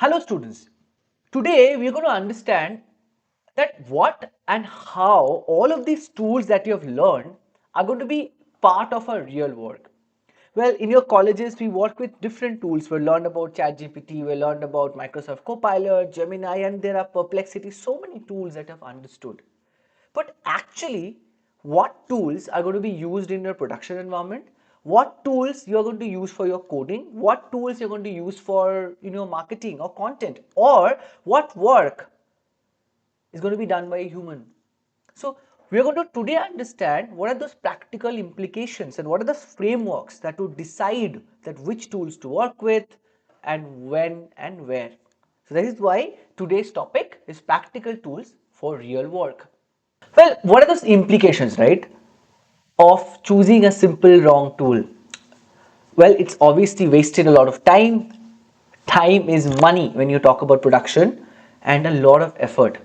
Hello students, today we are going to understand that what and how all of these tools that you have learned are going to be part of our real work. Well, in your colleges we work with different tools. We learned about ChatGPT, we learned about Microsoft Copilot, Gemini, and there are Perplexity, so many tools that I've understood. But actually, what tools are going to be used in your production environment? What tools you're going to use for your coding? What tools you're going to use for marketing or content? Or what work is going to be done by a human? So we are going to today understand what are those practical implications and what are the frameworks that would decide that which tools to work with and when and where. So that is why today's topic is practical tools for real work. Well, what are those implications, right, of choosing a simple wrong tool? Well, it's obviously wasted a lot of time. Time is money when you talk about production, and a lot of effort.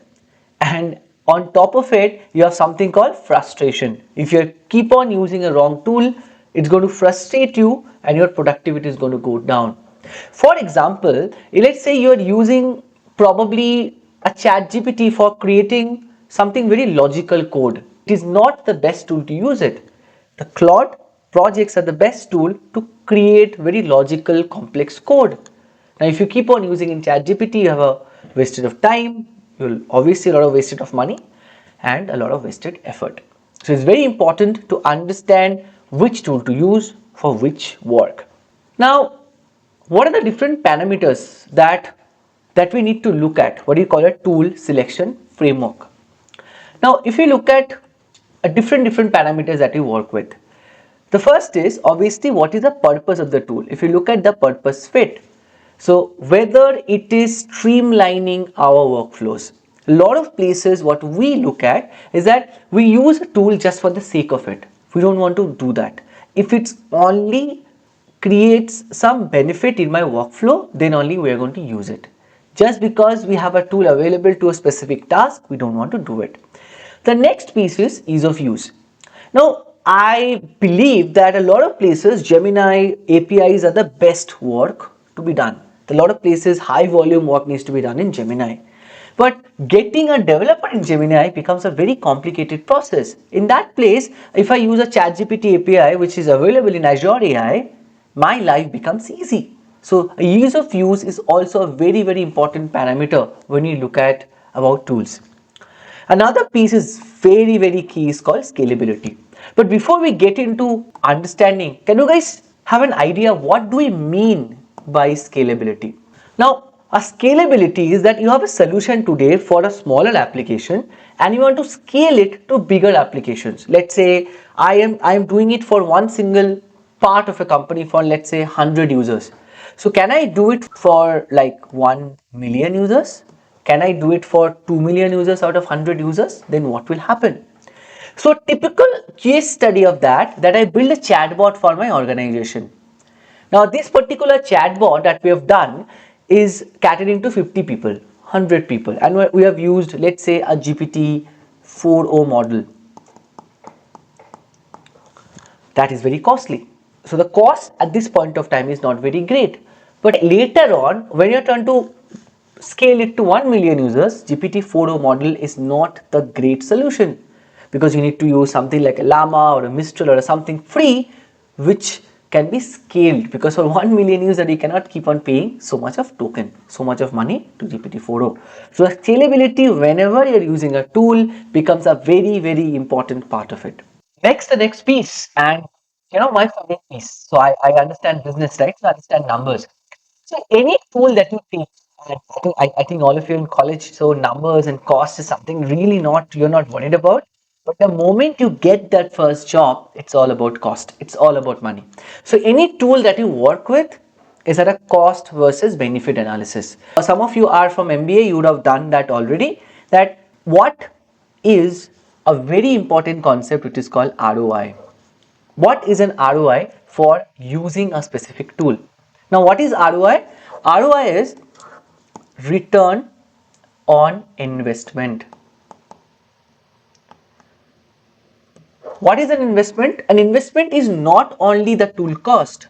And on top of it, you have something called frustration. If you keep on using a wrong tool, it's going to frustrate you and your productivity is going to go down. For example, let's say you're using probably a chat GPT for creating something very logical code. It is not the best tool to use it. The Claude projects are the best tool to create very logical complex code. Now if you keep on using in ChatGPT, you have a wasted of time, you'll obviously a lot of wasted of money and a lot of wasted effort. So it's very important to understand which tool to use for which work. Now, what are the different parameters that we need to look at? What do you call a tool selection framework? Now, if you look at a different parameters that you work with, the first is obviously what is the purpose of the tool. If you look at the purpose fit, so whether it is streamlining our workflows. A lot of places what we look at is that we use a tool just for the sake of it. We don't want to do that. If it's only creates some benefit in my workflow, then only we are going to use it. Just because we have a tool available to a specific task, we don't want to do it. The next piece is ease of use. Now, I believe that a lot of places Gemini APIs are the best work to be done. A lot of places high volume work needs to be done in Gemini. But getting a developer in Gemini becomes a very complicated process. In that place, if I use a ChatGPT API which is available in Azure AI, my life becomes easy. So ease of use is also a very important parameter when you look at about tools. Another piece is very key is called scalability. But before we get into understanding, can you guys have an idea what do we mean by scalability? Now, a scalability is that you have a solution today for a smaller application and you want to scale it to bigger applications. Let's say I am doing it for one single part of a company for let's say 100 users. So can I do it for like 1 million users? Can I do it for 2 million users out of 100 users? Then what will happen? So typical case study of that I build a chatbot for my organization. Now this particular chatbot that we have done is catering to 50 people, 100 people, and we have used let's say a GPT 4o model. That is very costly. So the cost at this point of time is not very great. But later on, when you're trying to scale it to 1 million users, GPT-4o model is not the great solution because you need to use something like a Llama or a Mistral or something free which can be scaled, because for 1 million users you cannot keep on paying so much of token, so much of money to GPT-4o. So scalability whenever you're using a tool becomes a very important part of it. The next piece, and my favorite piece. So I understand business, right? So I understand numbers. So any tool that you take, and I think all of you in college, so numbers and cost is something really not you're not worried about. But the moment you get that first job, it's all about cost. It's all about money. So any tool that you work with is at a cost versus benefit analysis. Some of you are from MBA, you would have done that already. That what is a very important concept which is called ROI. What is an ROI for using a specific tool? Now, what is ROI? ROI is return on investment. What is an investment? An investment is not only the tool cost.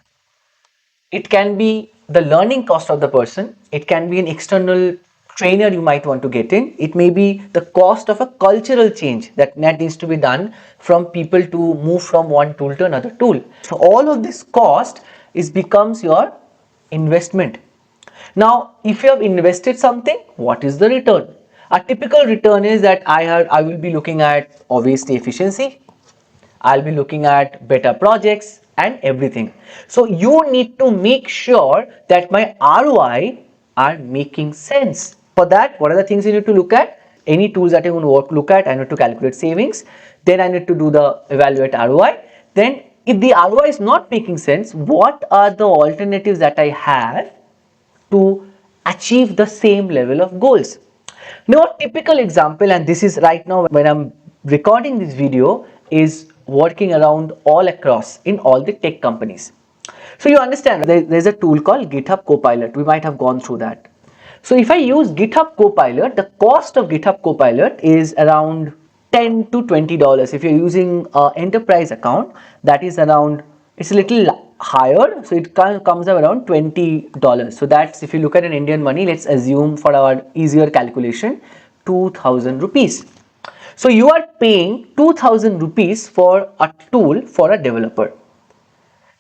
It can be the learning cost of the person. It can be an external trainer you might want to get in. It may be the cost of a cultural change that needs to be done from people to move from one tool to another tool. So all of this cost is becomes your investment. Now, if you have invested something, what is the return? A typical return is that I will be looking at obviously efficiency, I'll be looking at better projects and everything. So you need to make sure that my ROI are making sense. For that, what are the things you need to look at? Any tools that you want to look at, I need to calculate savings. Then I need to do the evaluate ROI. Then if the ROI is not making sense, what are the alternatives that I have to achieve the same level of goals? Now, a typical example, and this is right now when I'm recording this video, is working around all across in all the tech companies. So you understand there's a tool called GitHub Copilot. We might have gone through that. So if I use GitHub Copilot, the cost of GitHub Copilot is around $10 to $20. If you're using an enterprise account, that is around, it's a little higher, so it comes up around $20. So that's, if you look at an Indian money, let's assume for our easier calculation, 2000 rupees. So you are paying 2000 rupees for a tool for a developer.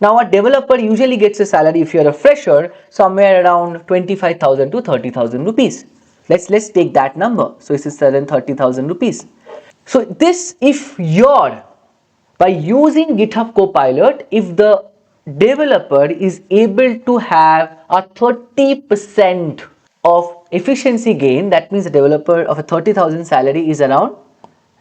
Now, a developer usually gets a salary, if you're a fresher, somewhere around 25,000 to 30,000 rupees. Let's take that number. So this is around 30,000 rupees. So this, if you're, by using GitHub Copilot, if the developer is able to have a 30% of efficiency gain, that means the developer of a 30,000 salary is around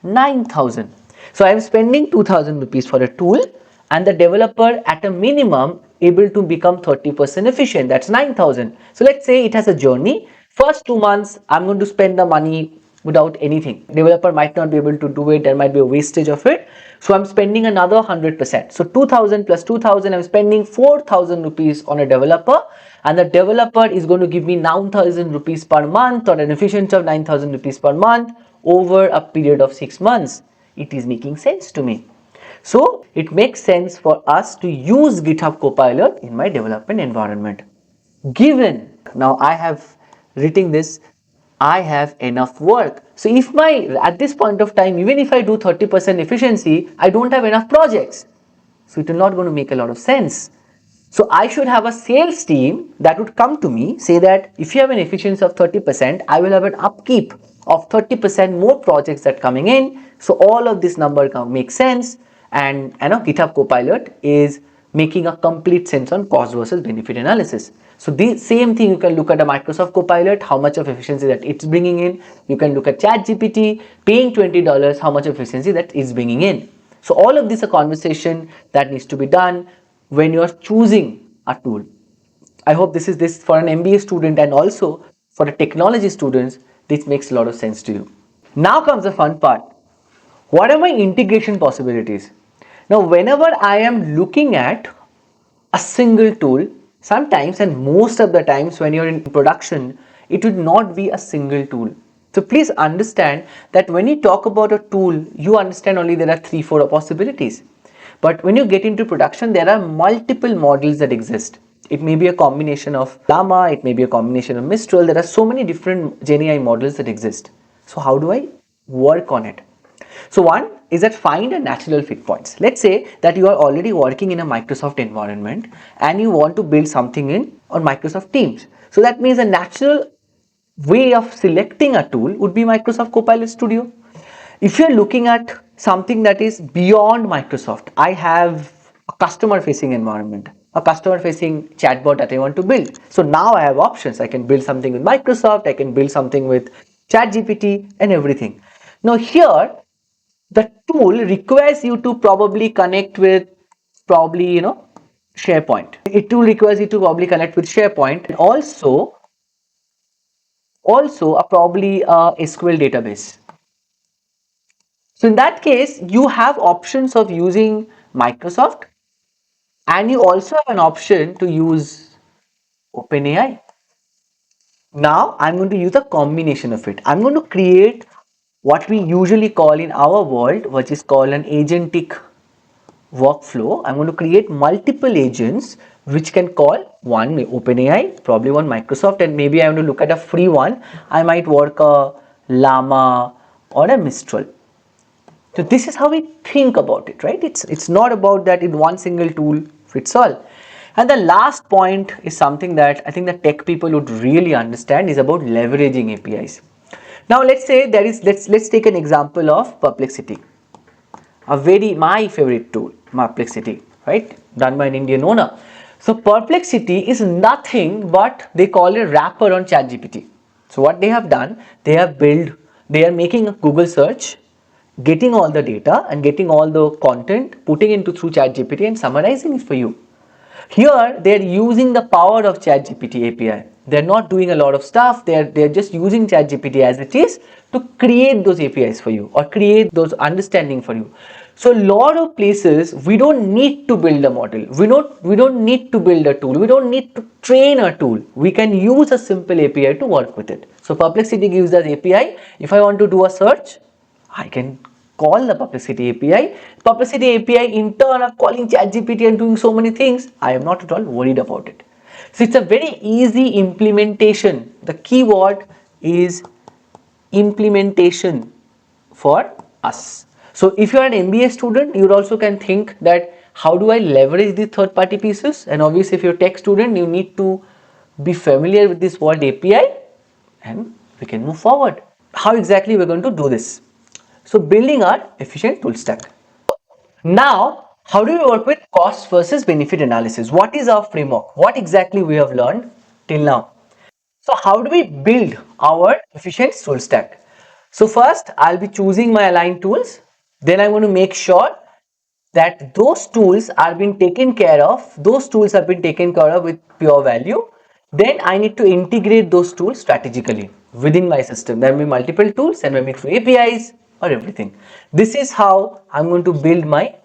9,000. So I am spending 2,000 rupees for a tool, and the developer at a minimum able to become 30% efficient. That's 9,000. So let's say it has a journey. First 2 months, I'm going to spend the money without anything. Developer might not be able to do it. There might be a wastage of it. So I'm spending another 100%. So 2,000 plus 2,000, I'm spending 4,000 rupees on a developer, and the developer is going to give me 9,000 rupees per month, or an efficiency of 9,000 rupees per month over a period of 6 months. It is making sense to me. So it makes sense for us to use GitHub Copilot in my development environment. Given now I have written this, I have enough work. So if at this point of time, even if I do 30% efficiency, I don't have enough projects. So it is not going to make a lot of sense. So I should have a sales team that would come to me, say that if you have an efficiency of 30%, I will have an upkeep of 30% more projects that coming in. So all of this number makes sense, and GitHub Copilot is making a complete sense on cost versus benefit analysis. So the same thing you can look at a Microsoft Copilot, how much of efficiency that it's bringing in. You can look at ChatGPT, paying $20, how much efficiency that is bringing in. So all of this is a conversation that needs to be done when you are choosing a tool. I hope this for an MBA student and also for the technology students, this makes a lot of sense to you. Now comes the fun part. What are my integration possibilities? Now, whenever I am looking at a single tool, sometimes and most of the times when you're in production, it would not be a single tool. So please understand that when you talk about a tool, you understand only there are 3-4 possibilities. But when you get into production, there are multiple models that exist. It may be a combination of Llama, it may be a combination of Mistral. There are so many different GenAI models that exist. So how do I work on it? So one is that find a natural fit points. Let's say that you are already working in a Microsoft environment and you want to build something on Microsoft Teams. So that means a natural way of selecting a tool would be Microsoft Copilot Studio. If you're looking at something that is beyond Microsoft, I have a customer facing environment, a customer facing chatbot that I want to build. So now I have options. I can build something with Microsoft, I can build something with ChatGPT and everything. Now here, the tool requires you to probably connect with SharePoint. It will requires you to probably connect with SharePoint, and also probably a SQL database. So in that case, you have options of using Microsoft, and you also have an option to use OpenAI. Now I'm going to use a combination of it. I'm going to create what we usually call in our world, which is called an agentic workflow. I'm going to create multiple agents which can call one OpenAI, probably one Microsoft, and maybe I want to look at a free one. I might work a Llama or a Mistral. So this is how we think about it, right? It's not about that in one single tool fits all. And the last point is something that I think the tech people would really understand is about leveraging APIs. Now let's say let's take an example of Perplexity, my favorite tool, Perplexity, right? Done by an Indian owner. So Perplexity is nothing but they call it wrapper on ChatGPT. So what they have done, they are making a Google search, getting all the data and getting all the content, putting into through ChatGPT and summarizing it for you. Here they are using the power of ChatGPT API. They're not doing a lot of stuff. They're just using ChatGPT as it is to create those APIs for you or create those understanding for you. So a lot of places we don't need to build a model. We don't need to build a tool. We don't need to train a tool. We can use a simple API to work with it. So Perplexity gives us API. If I want to do a search, I can call the Perplexity API. Perplexity API in turn are calling ChatGPT and doing so many things. I am not at all worried about it. So it's a very easy implementation. The keyword is implementation for us. So if you are an MBA student, you also can think that how do I leverage the third party pieces? And obviously if you're a tech student, you need to be familiar with this word API and we can move forward. How exactly we're going to do this? So building our efficient tool stack. Now, how do we work with cost versus benefit analysis? What is our framework? What exactly we have learned till now? So how do we build our efficient tool stack? So first, I'll be choosing my aligned tools. Then I'm going to make sure that those tools are being taken care of. Those tools have been taken care of with pure value. Then I need to integrate those tools strategically within my system. There will be multiple tools and maybe through APIs or everything. This is how I'm going to build my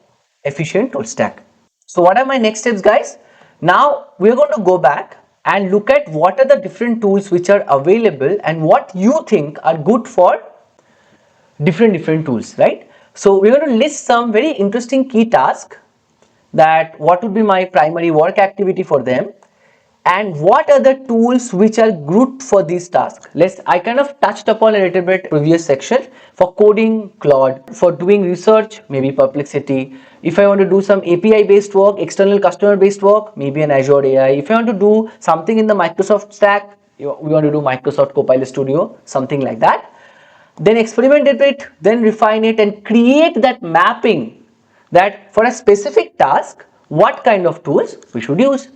efficient tool stack. So what are my next steps, guys? Now we're going to go back and look at what are the different tools which are available and what you think are good for different tools, right? So we're going to list some very interesting key tasks, that what would be my primary work activity for them and what are the tools which are good for these tasks. I kind of touched upon a little bit previous section. For coding, Claude. For doing research, maybe Perplexity. If I want to do some API based work, external customer based work, maybe an Azure AI. If I want to do something in the Microsoft stack, we want to do Microsoft Copilot Studio, something like that. Then experiment with it, then refine it and create that mapping that for a specific task, what kind of tools we should use.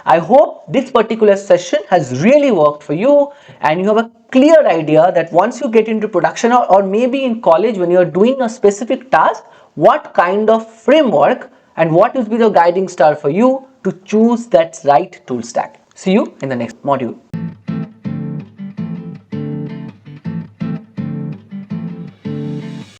I hope this particular session has really worked for you and you have a clear idea that once you get into production or maybe in college when you are doing a specific task, what kind of framework and what will be the guiding star for you to choose that right tool stack. See you in the next module.